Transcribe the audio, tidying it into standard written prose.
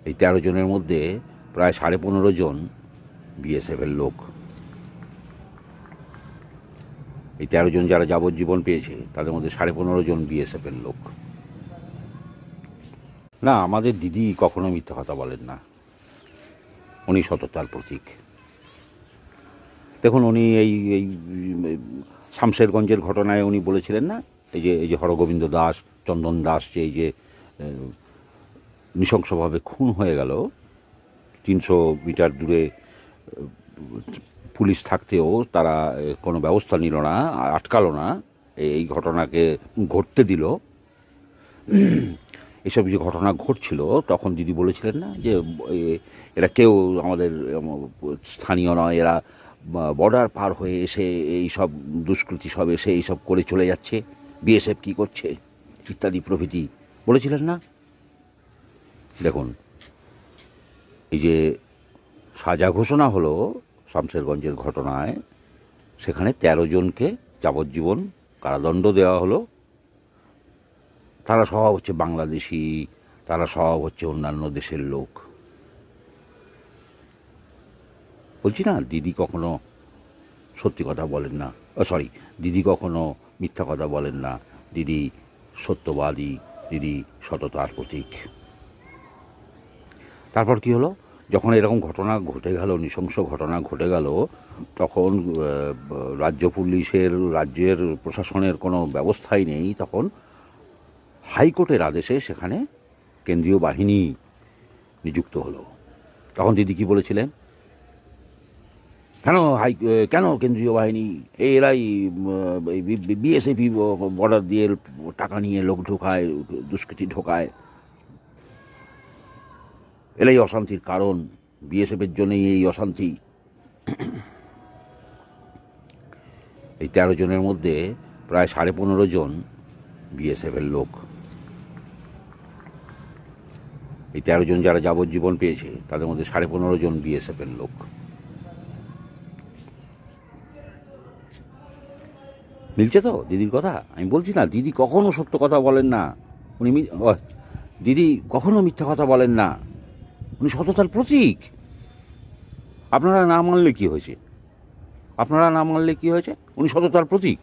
এই ১৩ জনের মধ্যে প্রায় ১৫.৫ জন বিএসএফের লোক। এই ১৩ জন যারা যাবজ্জীবন পেয়েছে তাদের মধ্যে ১৫.৫ জন বিএসএফের লোক। না, আমাদের দিদি কখনো মিথ্যা কথা বলেন না, উনি সততার প্রতীক। দেখুন, উনি এই এই শামশেরগঞ্জের ঘটনায় উনি বলেছিলেন না, এই যে হরগোবিন্দ দাস, চন্দন দাস, যে এই যে নৃশংসভাবে খুন হয়ে গেল, ৩০০ মিটার দূরে পুলিশ থাকতেও তারা কোনো ব্যবস্থা নিল না, আটকালো না, এই ঘটনাকে ঘটতে দিল। এসব যে ঘটনা ঘটছিল তখন দিদি বলেছিলেন না যে এরা কেউ আমাদের স্থানীয় নয়, এরা বর্ডার পার হয়ে এসে এই সব দুষ্কৃতী সব এসে এইসব করে চলে যাচ্ছে, বিএসএফ কী করছে ইত্যাদি প্রভৃতি বলেছিলেন না। দেখুন, এই যে সাজা ঘোষণা হলো শামশেরগঞ্জের ঘটনায়, সেখানে ১৩ জনকে যাবজ্জীবন কারাদণ্ড দেওয়া হলো। তারা সব হচ্ছে বাংলাদেশি, তারা সব হচ্ছে অন্যান্য দেশের লোক। বলছি না, দিদি কখনো সত্যি কথা বলেন না, দিদি কখনো মিথ্যা কথা বলেন না, দিদি সত্যবাদী, দিদি সততার প্রতীক। তারপর কি হলো, যখন এরকম ঘটনা ঘটে গেল, নৃশংস ঘটনা ঘটে গেল, তখন রাজ্য পুলিশের, রাজ্যের প্রশাসনের কোনো ব্যবস্থাই নেই। তখন হাইকোর্টের আদেশে সেখানে কেন্দ্রীয় বাহিনী নিযুক্ত হলো। তখন দিদি কী বলেছিলেন, কেন কেন্দ্রীয় বাহিনী, এরাই বিএসএফই বর্ডার দিয়ে টাকা নিয়ে লোক ঢোকায়, দুষ্কৃতী ঢোকায়, এরাই অশান্তির কারণ, বিএসএফের জন্যই এই অশান্তি। এই ১৩ জনের মধ্যে প্রায় ১৫.৫ জন বিএসএফের লোক। এই ১৩ জন যারা যাবজ্জীবন পেয়েছে তাদের মধ্যে ১৫.৫ জন বিএসএফের লোক। মিলছে তো দিদির কথা? আমি বলছি না, দিদি কখনো সত্য কথা বলেন না, দিদি কখনো মিথ্যা কথা বলেন না, উনি সততার প্রতীক। আপনারা না মানলে কি হয়েছে? উনি সততার প্রতীক।